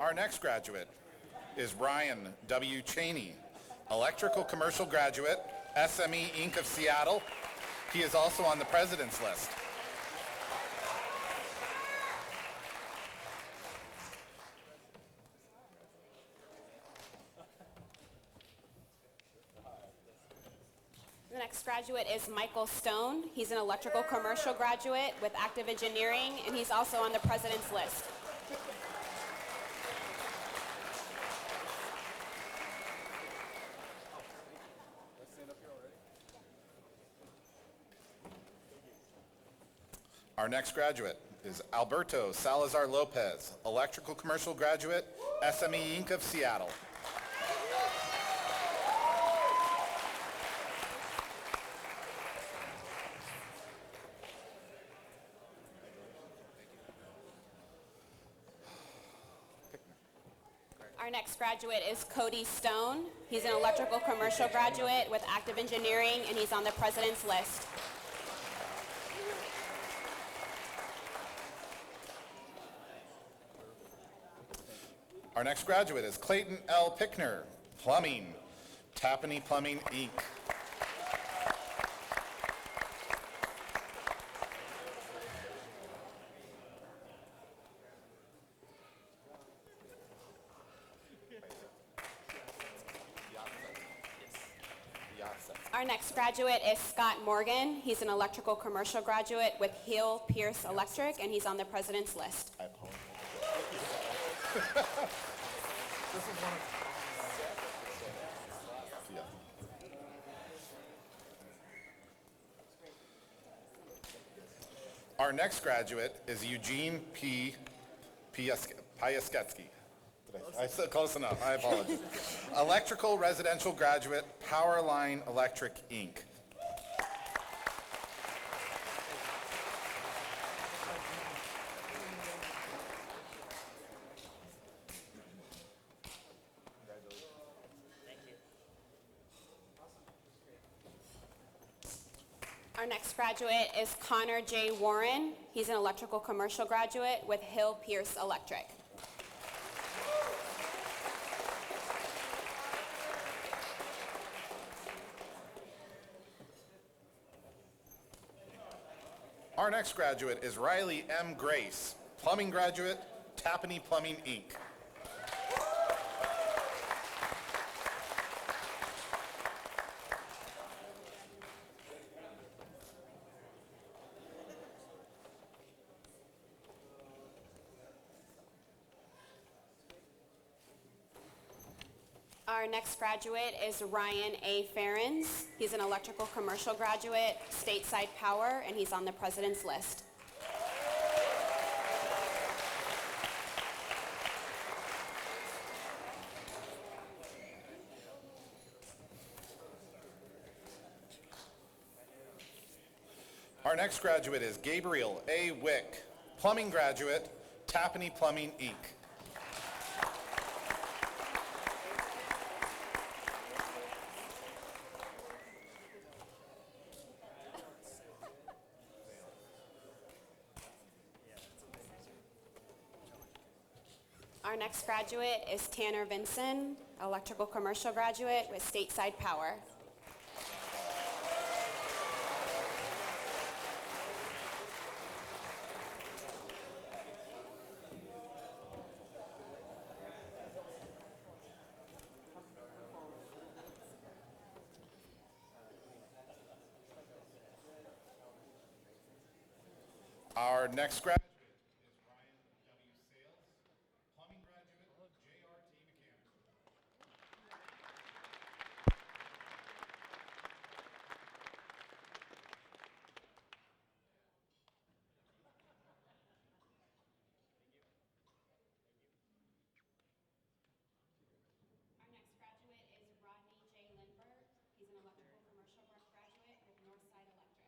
Speaker 8: Our next graduate is Ryan W. Cheney, electrical commercial graduate, SME Inc. of Seattle. He is also on the president's list.
Speaker 20: The next graduate is Michael Stone. He's an electrical commercial graduate with active engineering, and he's also on the president's list.
Speaker 8: Our next graduate is Alberto Salazar Lopez, electrical commercial graduate, SME Inc. of Seattle.
Speaker 20: Our next graduate is Cody Stone. He's an electrical commercial graduate with active engineering, and he's on the president's list.
Speaker 8: Our next graduate is Clayton L. Pickner, plumbing, Tappaney Plumbing, Inc.
Speaker 20: Our next graduate is Scott Morgan. He's an electrical commercial graduate with Hill Pierce Electric, and he's on the president's list.
Speaker 8: I apologize. This is one of Our next graduate is Eugene P. Piasketsky. I said close enough. I apologize. Electrical residential graduate, Powerline Electric, Inc.
Speaker 20: Our next graduate is Connor J. Warren. He's an electrical commercial graduate with Hill Pierce Electric.
Speaker 8: Our next graduate is Riley M. Grace, plumbing graduate, Tappaney Plumbing, Inc.
Speaker 20: Our next graduate is Ryan A. Ferens. He's an electrical commercial graduate, stateside power, and he's on the president's list.
Speaker 8: Our next graduate is Gabriel A. Wick, plumbing graduate, Tappanee Plumbing, Inc.
Speaker 20: Our next graduate is Tanner Vinson, electrical commercial graduate with stateside power.
Speaker 8: Our next graduate is Ryan W. Sales, plumbing graduate, JRT Mechanical.
Speaker 20: Our next graduate is Rodney J. Lindbergh. He's an electrical commercial graduate with Northside Electric.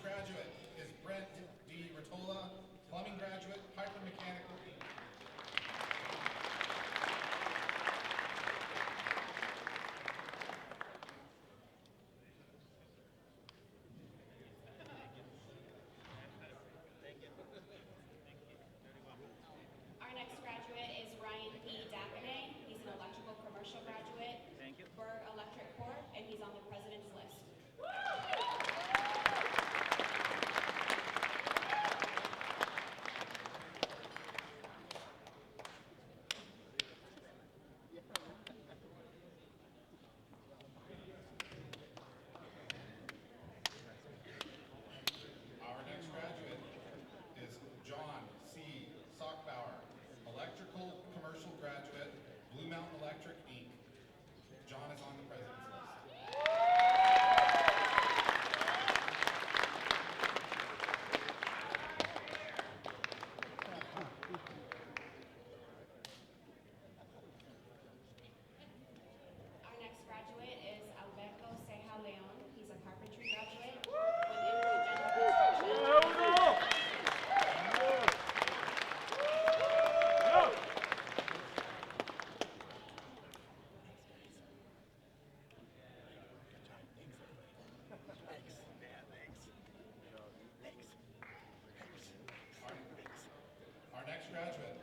Speaker 8: graduate is Brent D. Ratola, plumbing graduate, Piper Mechanical Inc.
Speaker 20: Our next graduate is Ryan P. Daphne. He's an electrical commercial graduate. Thank you. Burr Electric Corp, and he's on the president's list.
Speaker 8: Our next graduate is John C. Sockbauer, electrical commercial graduate, Blue Mountain Electric Inc. John is on the president's list.
Speaker 20: Our next graduate is Alberto Ceja Leon. He's a carpentry graduate with Info General Construction.
Speaker 8: Our next graduate,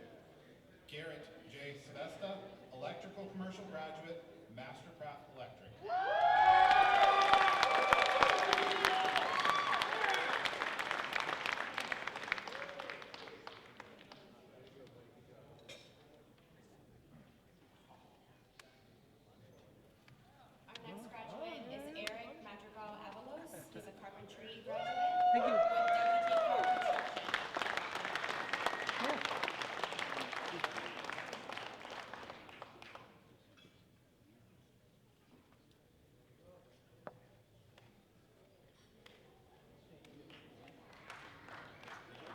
Speaker 8: Garrett J. Sevesta, electrical commercial graduate, Mastercraft Electric.
Speaker 20: Our next graduate is Eric Madrigal Avalos. He's a carpentry graduate with WG Construction.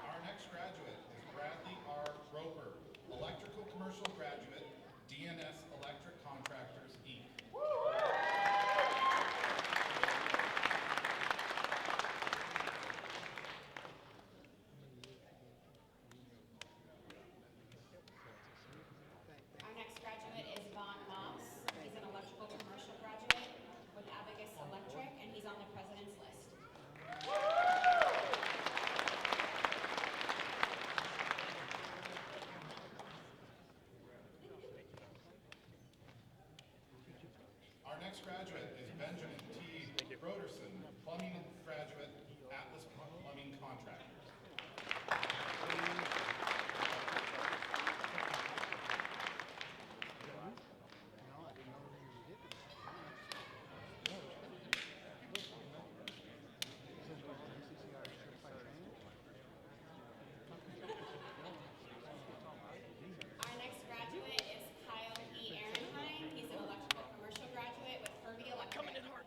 Speaker 8: Our next graduate is Bradley R. Roper, electrical commercial graduate, DNS Electric Contractors, Inc.
Speaker 20: Our next graduate is Vaughn Moss. He's an electrical commercial graduate with Abacus Electric, and he's on the president's list.
Speaker 8: Our next graduate is Benjamin T. Broderson, plumbing graduate, Atlas Plumbing Contractors.
Speaker 20: Our next graduate is Kyle E. Ehrenheim. He's an electrical commercial graduate with Kirby Electric. Coming in hard.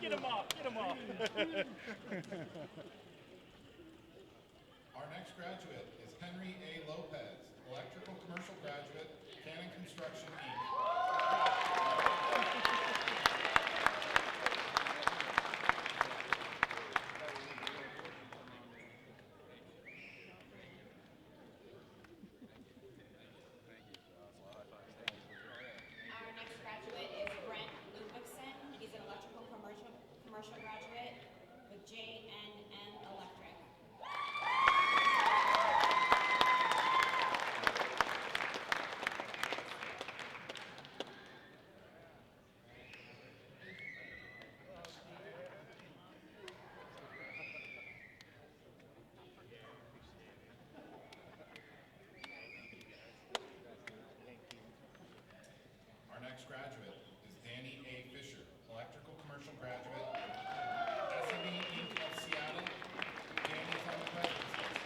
Speaker 2: Get him off, get him off.
Speaker 8: Our next graduate is Henry A. Lopez, electrical commercial graduate, Cannon Construction, Inc.
Speaker 20: Our next graduate is Brent Ludwigson. He's an electrical commercial graduate with JNN Electric.
Speaker 8: Our next graduate is Danny A. Fisher, electrical commercial graduate, SME Inc. of Seattle. Danny's on the president's list.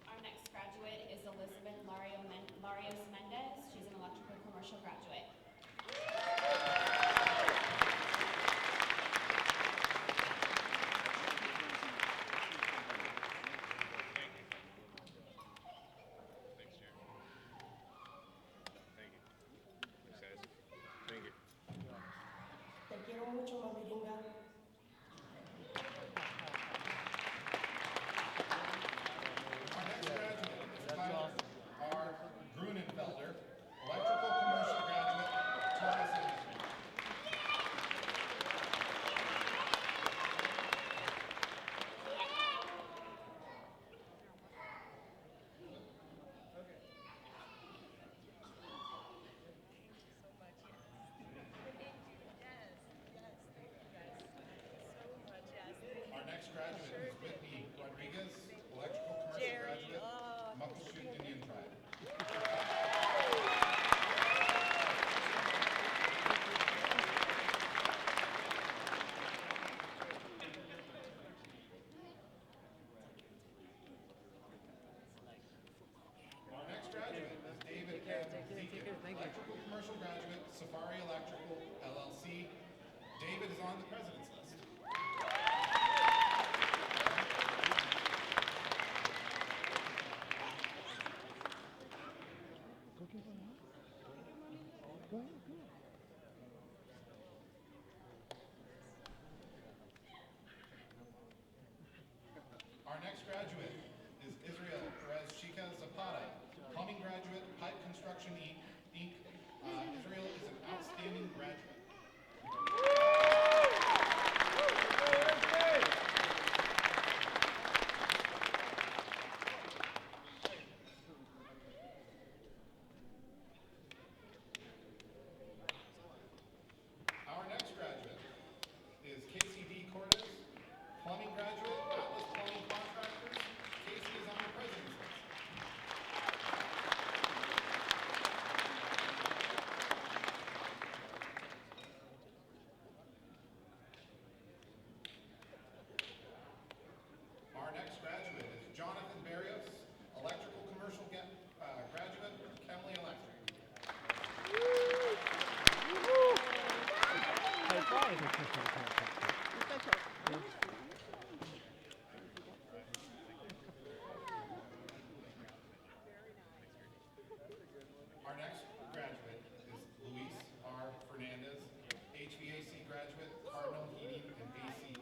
Speaker 20: Our next graduate is Elizabeth Larios Mendez. She's an electrical commercial graduate.
Speaker 8: Electrical commercial graduate, Safari Electrical, LLC. David is on the president's list. Our next graduate is Israel Perez Chica Zapata, plumbing graduate, Pipe Construction Inc. Israel is an outstanding graduate. Our next graduate is Casey D. Cordes, plumbing graduate, Atlas Plumbing Contractors. Casey is on the president's list. Our next graduate is Jonathan Barrios, electrical commercial graduate, Chemly Electric. Our next graduate is Luis R. Fernandez, HVAC graduate, Cardinal Heating and AC.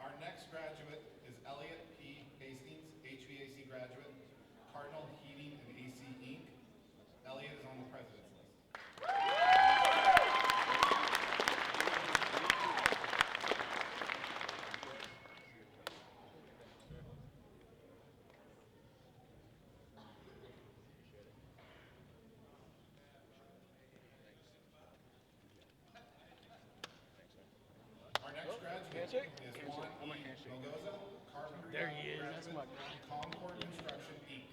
Speaker 8: Our next graduate is Elliot P. Hastings, HVAC graduate, Cardinal Heating and AC Inc. Elliot is on the president's list. Our next graduate is Juan E. Melgoza, carpentry graduate, Concord Construction Inc.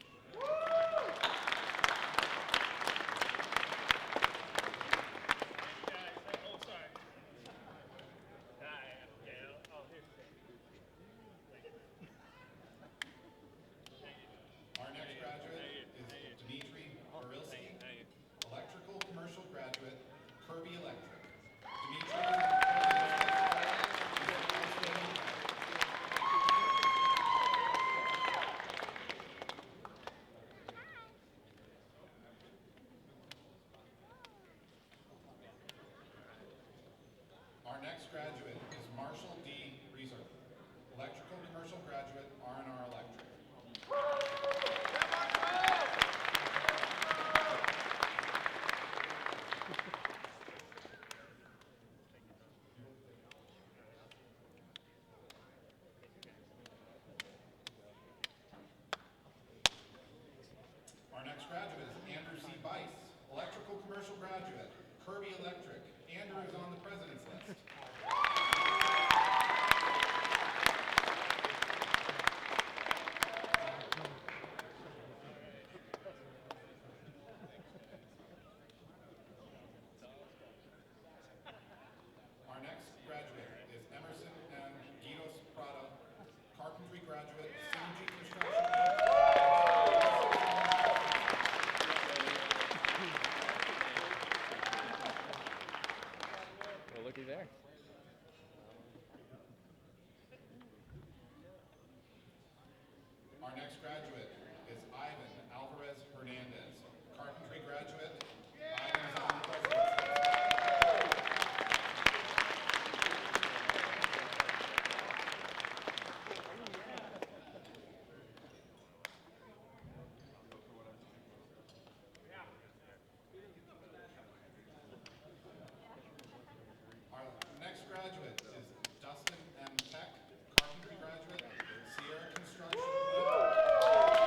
Speaker 8: Our next graduate is Dmitry Barilski, electrical commercial graduate, Kirby Electric. Dmitry is on the president's list. Our next graduate is Marshall D. Reeser, electrical commercial graduate, R&R Electric. Our next graduate is Andrew C. Bice, electrical commercial graduate, Kirby Electric. Andrew is on the president's list. Our next graduate is Emerson M. Guidos Prado, carpentry graduate, Synergy Construction.
Speaker 2: Well, looky there.
Speaker 8: Our next graduate is Ivan Alvarez Hernandez, carpentry graduate. Ivan is on the president's list. Our next graduate is Dustin M. Peck, carpentry graduate, Sierra Construction.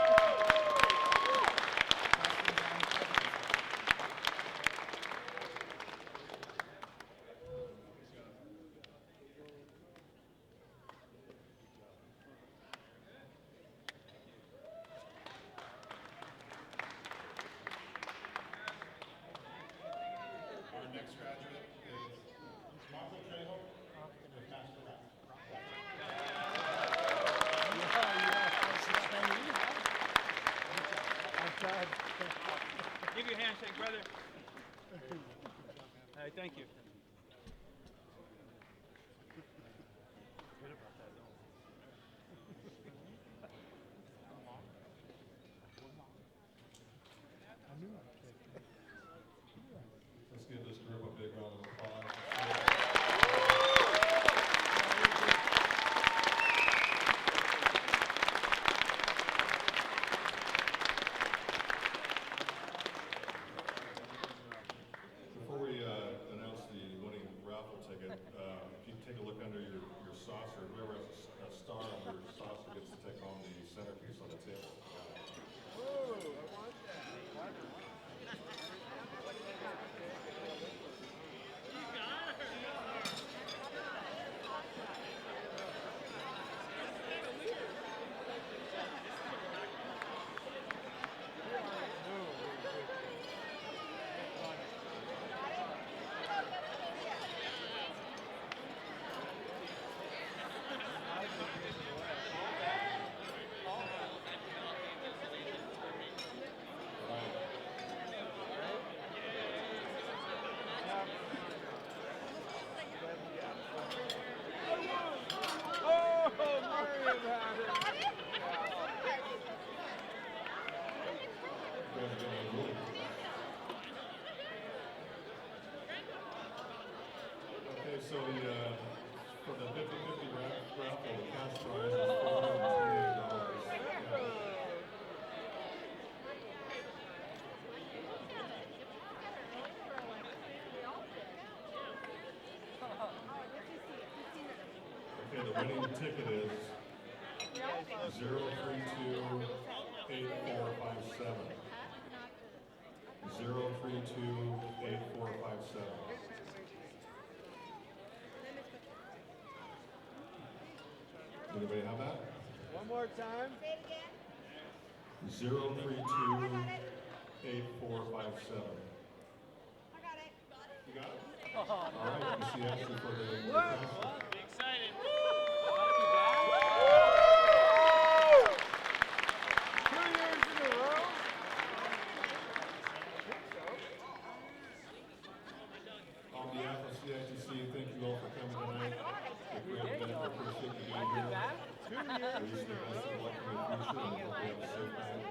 Speaker 1: Okay, the winning ticket is 0328457. 0328457. Anybody have that?
Speaker 2: One more time. Say it again.
Speaker 1: 0328457.
Speaker 2: I got it.
Speaker 1: You got it? All right, you can see actually for the
Speaker 2: Excited.
Speaker 1: On behalf of CITC, thank you all for coming tonight. It's a great event. I appreciate you being here. We wish you the best of luck in the future and hope you have a safe night.